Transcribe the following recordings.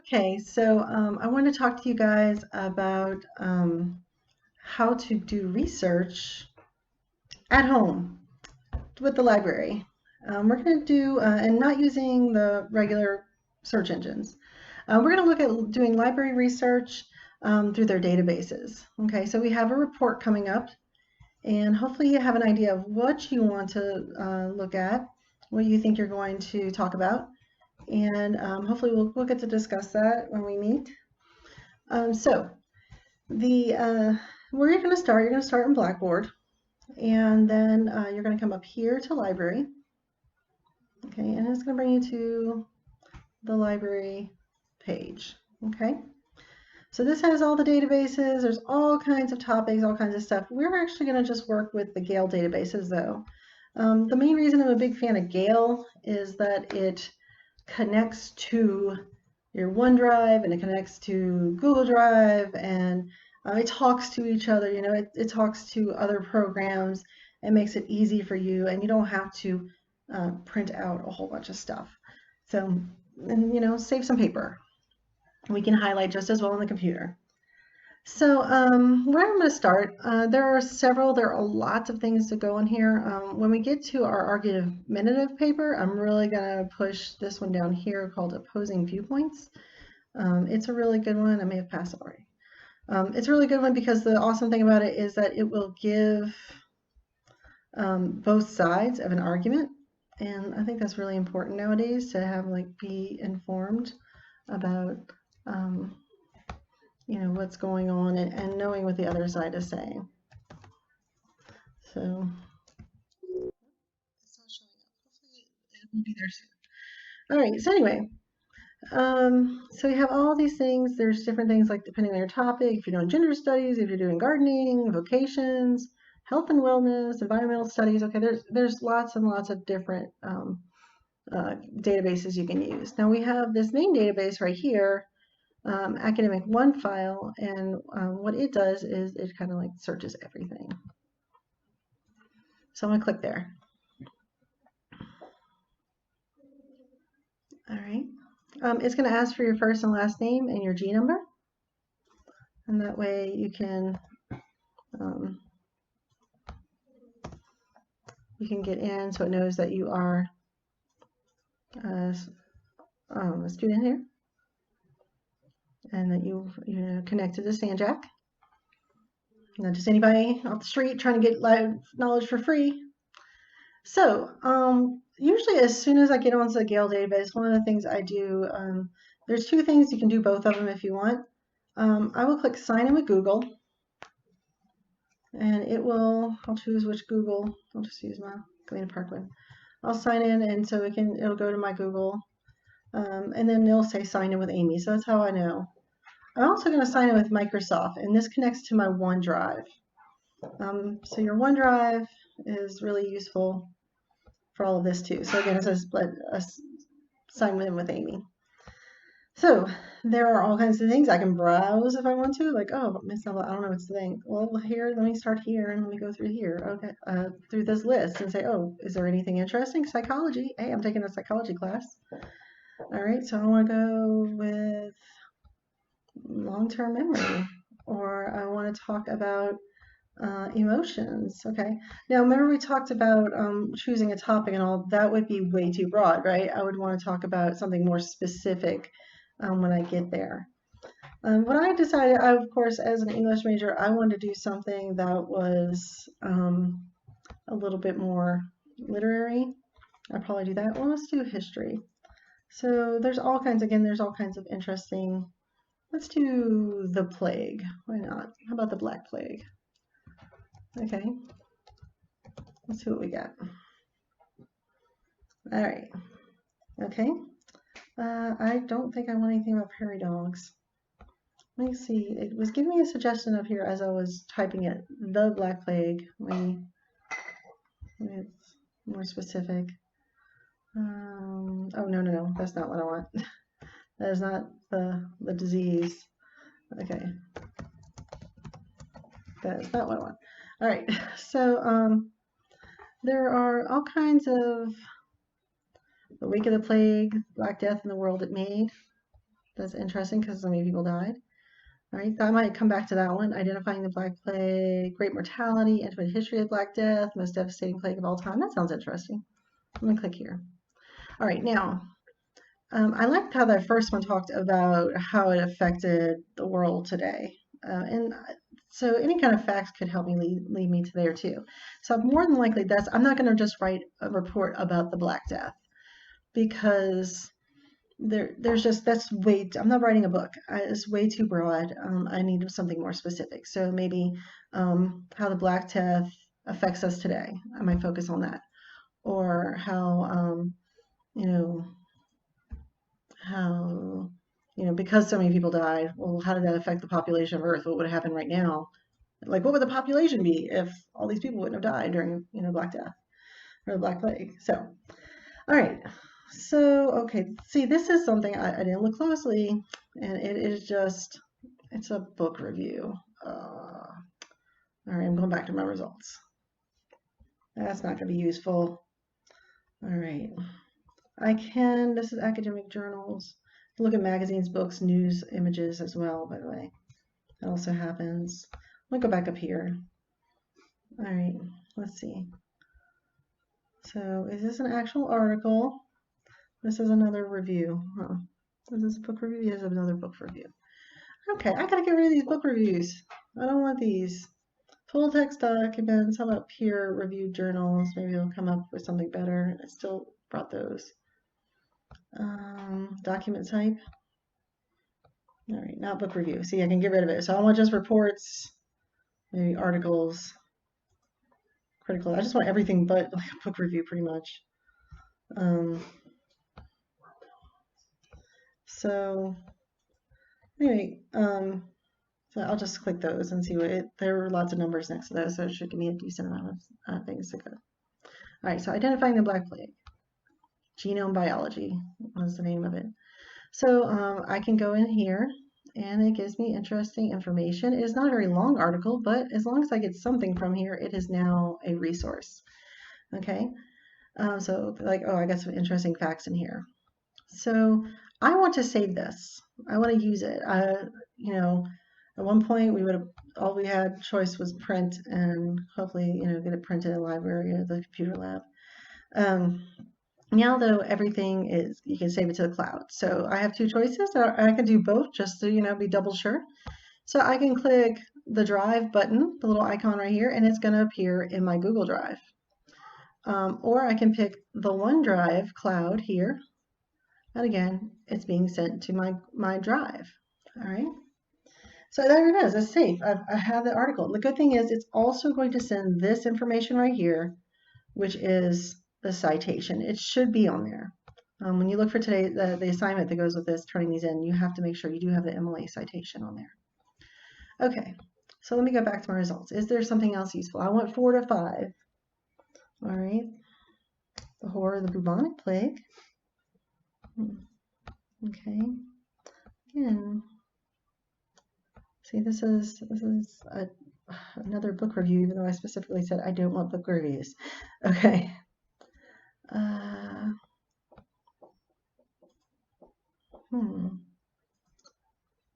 Okay, so I want to talk to you guys about how to do research at home with the library. We're going to do, and not using the regular search engines. We're going to look at doing library research through their databases. Okay, so we have a report coming up, and hopefully you have an idea of what you want to look at, what you think you're going to talk about, and hopefully we'll get to discuss that when we meet. So the where you're going to start, in Blackboard, and then you're going to come up here to library. Okay, and it's going to bring you to the library page. Okay, so this has all the databases. There's all kinds of topics, all kinds of stuff. We're actually going to just work with the Gale databases though. The main reason I'm a big fan of Gale is that it connects to your OneDrive and it connects to Google Drive, and it talks to each other. You know, it talks to other programs. It makes it easy for you, and you don't have to print out a whole bunch of stuff. So, and you know, save some paper. We can highlight just as well on the computer. So where I'm going to start, there are lots of things to go in here. When we get to our argumentative paper, I'm really going to push this one down here called Opposing Viewpoints. It's a really good one. I may have passed it already. It's a really good one because the awesome thing about it is that it will give both sides of an argument. And I think that's really important nowadays to have be informed about you know, what's going on and knowing what the other side is saying. So it's not showing up. Hopefully it will be there soon. All right, so anyway, so you have all these things. There's different things like depending on your topic, if you're doing gender studies, if you're doing gardening, vocations, health and wellness, environmental studies. Okay, there's lots and lots of different databases you can use. Now we have this main database right here, Academic One file, and what it does is it kind of searches everything. So I'm going to click there. All right. It's going to ask for your first and last name and your G number, and that way you can get in, so it knows that you are a student here, and that you're connected to Sanjak. Not just anybody off the street trying to get live knowledge for free. So usually as soon as I get onto the Gale database, one of the things I do, there's two things. You can do both of them if you want. I will click sign in with Google, and it will, I'll choose which Google, I'll just use my Galena Park one. I'll sign in, and so it'll go to my Google, and then it'll say sign in with Amy. So that's how I know. I'm also going to sign in with Microsoft, and this connects to my OneDrive. So your OneDrive is really useful for all of this too. So again, it says sign in with Amy. So there are all kinds of things I can browse if I want to, like, oh, Miss Noblitt, I don't know what's the thing. Well, here, let me start here and let me go through here. Okay, through this list and say, oh, is there anything interesting? Psychology. Hey, I'm taking a psychology class. All right, so I want to go with long-term memory, or I want to talk about emotions. Okay, now remember we talked about choosing a topic and all. That would be way too broad, right? I would want to talk about something more specific when I get there. What I decided, of course, as an English major, I wanted to do something that was a little bit more literary. I'll probably do that. Well, let's do history. So there's all kinds of interesting. Let's do the plague. Why not? How about the Black Plague? Okay. Let's see what we got. All right. Okay. I don't think I want anything about prairie dogs. Let me see. It was giving me a suggestion up here as I was typing it. The Black Plague. It's more specific. Oh, no. That's not what I want. That is not the disease. Okay. That is not what I want. All right. So there are all kinds of the Week of the Plague, Black Death, and the World It Made. That's interesting because so many people died. All right, I might come back to that one. Identifying the Black Plague, Great Mortality, Intimate History of Black Death, Most Devastating Plague of All Time. That sounds interesting. I'm gonna click here. All right, now, I liked how that first one talked about how it affected the world today. And so any kind of facts could help me lead me to there too. So more than likely I'm not gonna just write a report about the Black Death because there's just I'm not writing a book. It's way too broad. I need something more specific. So maybe how the Black Death affects us today. I might focus on that, or how you know how because so many people died. Well, how did that affect the population of Earth? What would happen right now? Like, what would the population be if all these people wouldn't have died during Black Death or the Black Plague? So, all right. So, okay, see, this is something I didn't look closely, and it is it's a book review. All right, I'm going back to my results. That's not going to be useful. All right. This is academic journals. Look at magazines, books, news, images as well, by the way. That also happens. I'll go back up here. All right, let's see. So, is this an actual article? This is another review. Huh. Is this a book review? Yes, another book review. Okay, I gotta get rid of these book reviews. I don't want these. Full text documents. How about peer reviewed journals? Maybe it'll come up with something better. I still brought those. Document type. All right, not book review. See, I can get rid of it. So I want just reports, maybe articles, critical. I just want everything but like a book review, pretty much. So anyway, so I'll just click those and see there are lots of numbers next to those, so it should give me a decent amount of things to go. All right, so identifying the Black Plague. Genome biology was the name of it. So I can go in here and it gives me interesting information. It is not a very long article, but as long as I get something from here, it is now a resource. Okay, so like, oh, I got some interesting facts in here. So I want to save this. I want to use it. At one point all we had choice was print and hopefully, get it printed in the library or the computer lab. Now though, everything is, you can save it to the cloud. So I have two choices, or I can do both just to, be double sure. So I can click the Drive button, the little icon right here, and it's going to appear in my Google Drive. Or I can pick the OneDrive cloud here. And again, it's being sent to my drive. All right. So there it is. It's safe. I have the article. The good thing is it's also going to send this information right here, which is the citation. It should be on there. When you look for today, the assignment that goes with this, turning these in, you have to make sure you do have the MLA citation on there. Okay, so let me go back to my results. Is there something else useful? I went 4 to 5. All right, the horror of the bubonic plague. Okay, again, see, this is another book review, even though I specifically said I don't want book reviews. Okay.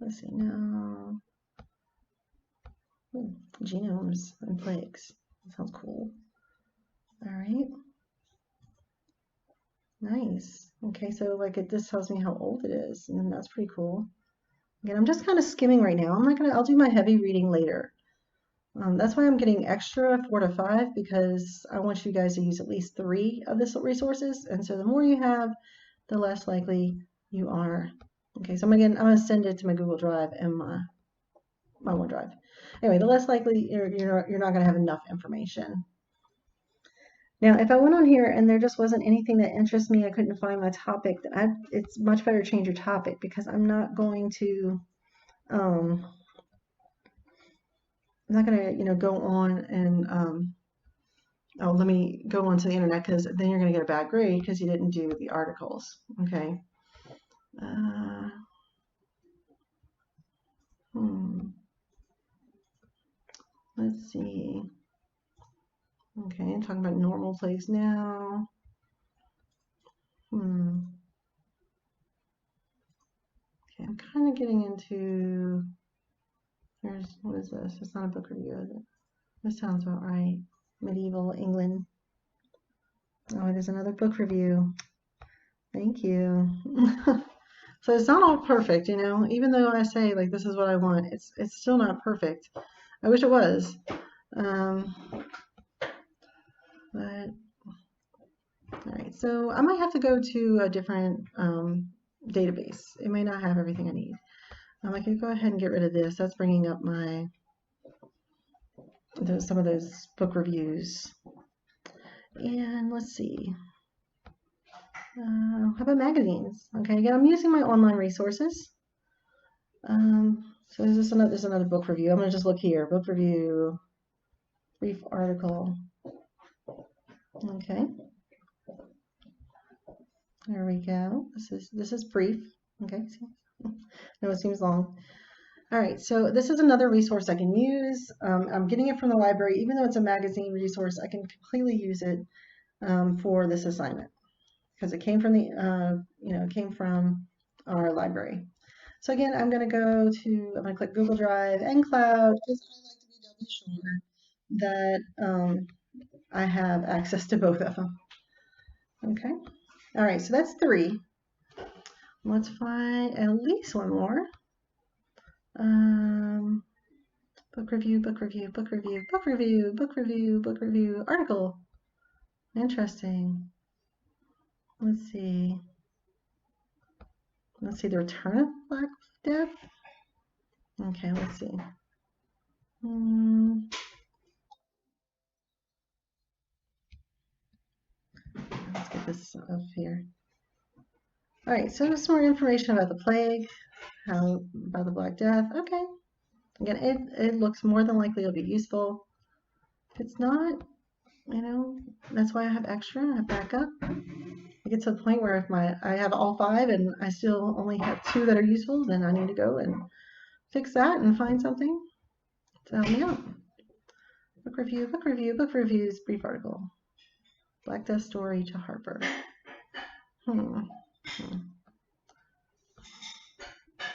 Let's see now. Genomes and plagues. That sounds cool. All right. Nice. Okay, so this tells me how old it is, and that's pretty cool. Again, I'm just kind of skimming right now. I'll do my heavy reading later. That's why I'm getting extra 4 to 5, because I want you guys to use at least 3 of the resources. And so the more you have, the less likely you are. Okay, so I'm gonna send it to my Google Drive and my OneDrive. Anyway, the less likely you're not gonna have enough information. Now, if I went on here and there just wasn't anything that interests me, I couldn't find my topic, then it's much better to change your topic, because I'm not going to, I'm not going to, go on and, oh, let me go onto the internet, because then you're going to get a bad grade because you didn't do the articles. Okay. Let's see. Okay, I'm talking about normal plagues now. Okay, I'm kind of getting into, what is this? It's not a book review, is it? This sounds about right. Medieval England. Oh, it is another book review. Thank you. So it's not all perfect, you know, even though I say like this is what I want, it's still not perfect. I wish it was. Um, but all right, so I might have to go to a different database. It may not have everything I need. I can go ahead and get rid of this. That's bringing up my some of those book reviews. And let's see. How about magazines? Okay, again, I'm using my online resources. So there's another book review. I'm gonna just look here. Book review, brief article. Okay. There we go. This is brief. Okay. No, it seems long. All right, so this is another resource I can use. I'm getting it from the library. Even though it's a magazine resource, I can completely use it for this assignment because it came from it came from our library. So again, I'm going to click Google Drive and Cloud because I like to be doubly sure that I have access to both of them. Okay. All right, so that's 3. Let's find at least one more. Book review, book review, book review, book review, book review, book review, article. Interesting. Let's see. Let's see, the Return of Black Death. Okay, let's see. Let's get this up here. All right, so some more information about the plague, about the Black Death. Okay. Again, it looks more than likely it'll be useful. If it's not, you know, that's why I have extra. I have backup. I get to the point where if I have all 5 and I still only have 2 that are useful, then I need to go and fix that and find something to help me out. Book review, book review, book reviews, brief article. Black Death story to Harper. All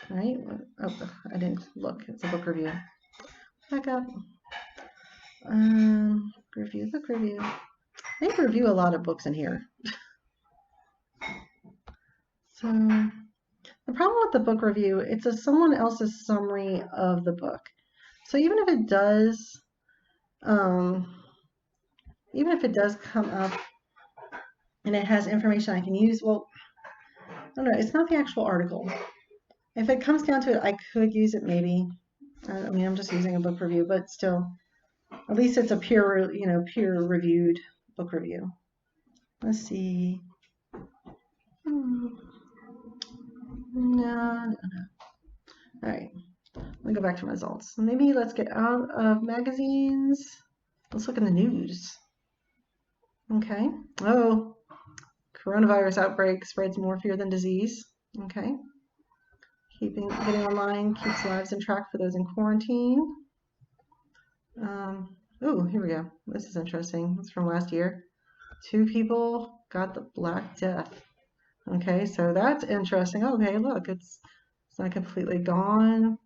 right. Oh, I didn't look. It's a book review. Back up. Review, book review. They review a lot of books in here. So the problem with the book review, it's someone else's summary of the book. So even if it does come up and it has information I can use, well, I don't know, it's not the actual article. If it comes down to it, I could use it maybe. I mean, I'm just using a book review, but still, at least it's a peer-reviewed book review. Let's see. No. All right, let me go back to results. Maybe let's get out of magazines. Let's look in the news. Okay. Oh, coronavirus outbreak spreads more fear than disease. Okay. Getting online keeps lives in track for those in quarantine. Oh, here we go. This is interesting. It's from last year. 2 people got the Black Death. Okay, so that's interesting. Okay, look, it's not completely gone.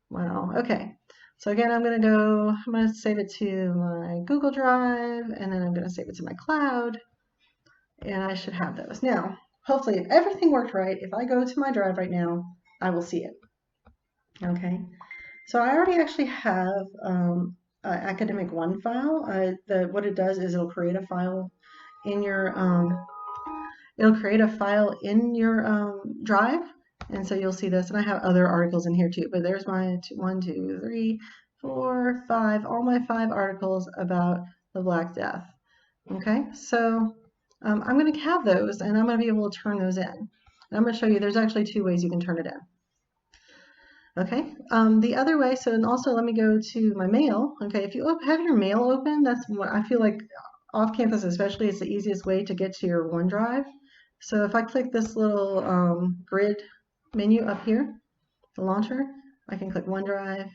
Wow. Okay. So again, I'm going to save it to my Google Drive, and then I'm going to save it to my cloud, and I should have those. Now, hopefully, if everything worked right, if I go to my drive right now, I will see it. Okay. So I already actually have Academic One file. What it does is it'll create a file in your drive, and so you'll see this. And I have other articles in here too. But there's my 1, 2, 3, 4, 5, all my 5 articles about the Black Death. Okay, so I'm going to have those, and I'm going to be able to turn those in. And I'm going to show you. There's actually 2 ways you can turn it in. Okay, the other way, and also let me go to my mail. Okay, if you have your mail open, that's what I feel like off campus especially, it's the easiest way to get to your OneDrive. So if I click this little grid menu up here, the launcher, I can click OneDrive.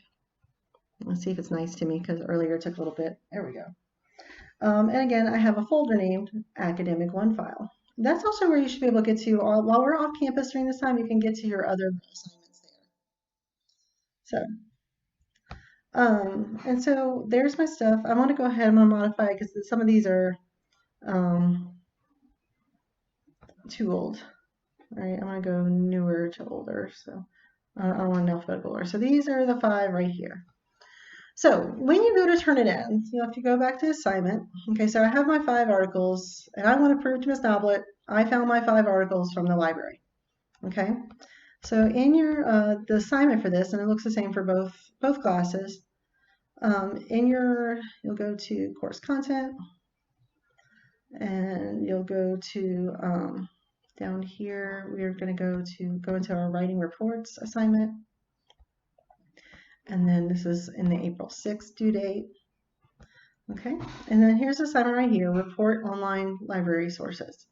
Let's see if it's nice to me because earlier it took a little bit. There we go. And again, I have a folder named Academic One File. That's also where you should be able to get to, while we're off campus during this time, you can get to your other assignments. So, and so there's my stuff. I want to go ahead and modify it because some of these are too old. All right, I'm gonna go newer to older, so I don't want an alphabetical order. So these are the 5 right here. So when you go to turn it in, you'll have to go back to assignment. Okay, so I have my 5 articles, and I want to prove to Ms. Noblitt I found my 5 articles from the library. Okay, so in your the assignment for this, and it looks the same for both classes. You'll go to course content, and you'll go to down here. We're going to go into our writing reports assignment, and then this is in the April 6th due date. Okay, and then here's the assignment right here: report online library sources.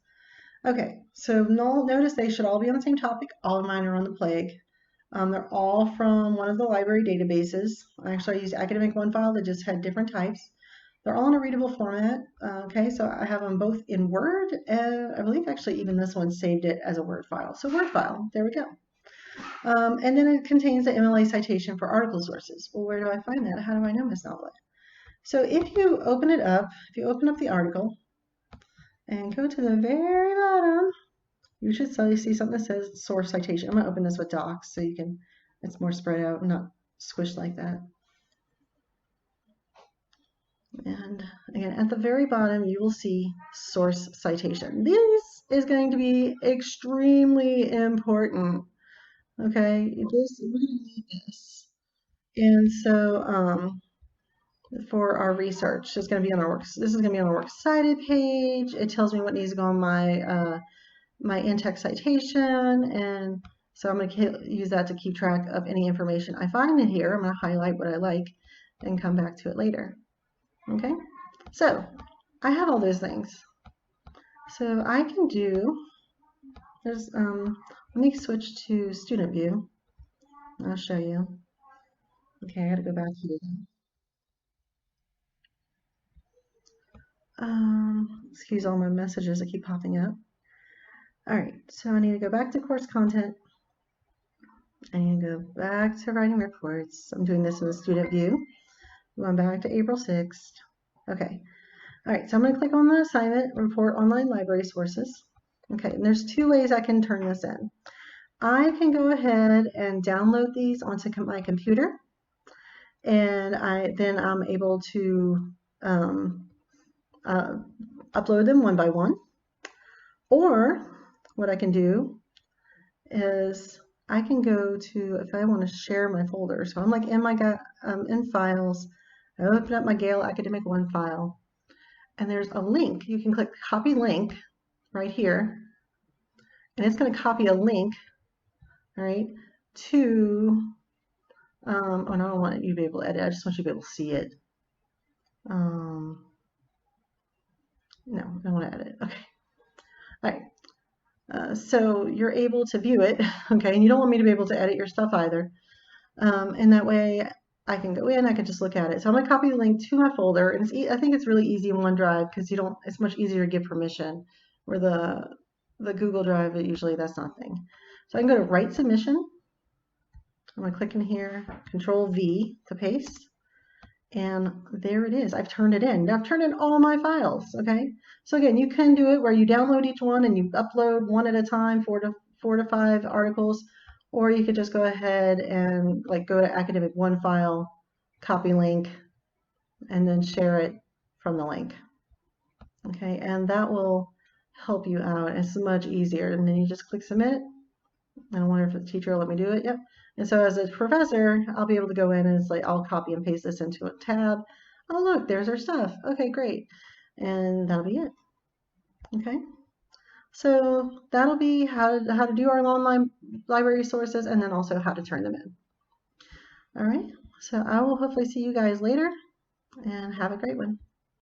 Okay, so notice they should all be on the same topic. All of mine are on the plague. They're all from one of the library databases. Actually, I used Academic OneFile that just had different types. They're all in a readable format. Okay, so I have them both in Word, and I believe actually even this one saved it as a Word file. So Word file, there we go. And then it contains the MLA citation for article sources. Well, where do I find that? How do I know, Ms. Noblitt? So if you open the article and go to the very bottom, you should see something that says source citation. I'm going to open this with docs so it's more spread out and not squished like that. And again, at the very bottom, you will see source citation. This is going to be extremely important. Okay, we're going to need this. And so for our research, it's going to be on our works. This is going to be on our works cited page. It tells me what needs to go on my in-text citation, and so I'm going to use that to keep track of any information I find in here. I'm going to highlight what I like and come back to it later. Okay, so I have all those things. So I can let me switch to student view. I'll show you. Okay, I got to go back here. Excuse all my messages that keep popping up. All right, so I need to go back to course content. I need to go back to writing reports. I'm doing this in the student view. Going back to April 6th. Okay. All right, so I'm going to click on the assignment, report online library sources. Okay, and there's 2 ways I can turn this in. I can go ahead and download these onto my computer, and then I'm able to upload them one by one. Or what I can do is I can go to, if I want to share my folder, so I'm like in files, I open up my Gale Academic OneFile, and there's a link. You can click copy link right here, and it's going to copy a link, all right, to, oh, no, I don't want you to be able to edit. I just want you to be able to see it. No, I don't want to edit. Okay. All right. So you're able to view it, okay, and you don't want me to be able to edit your stuff either. And that way I can go in, I can just look at it. So I'm going to copy the link to my folder, and I think it's really easy in OneDrive because it's much easier to give permission, where the Google Drive, usually that's not a thing. So I can go to write submission. I'm going to click in here, Control V to paste, and there it is. I've turned it in. Now I've turned in all my files, okay? So again, you can do it where you download each one and you upload one at a time, 4 to 5 articles, or you could just go ahead and go to Academic OneFile, copy link, and then share it from the link. Okay, and that will help you out. It's much easier. And then you just click submit. I wonder if the teacher will let me do it. Yep. And so as a professor, I'll be able to go in and it's like I'll copy and paste this into a tab. Oh look, there's our stuff. Okay, great. And that'll be it. Okay. So that'll be how to do our online library sources, and then also how to turn them in. All right. So I will hopefully see you guys later, and have a great one.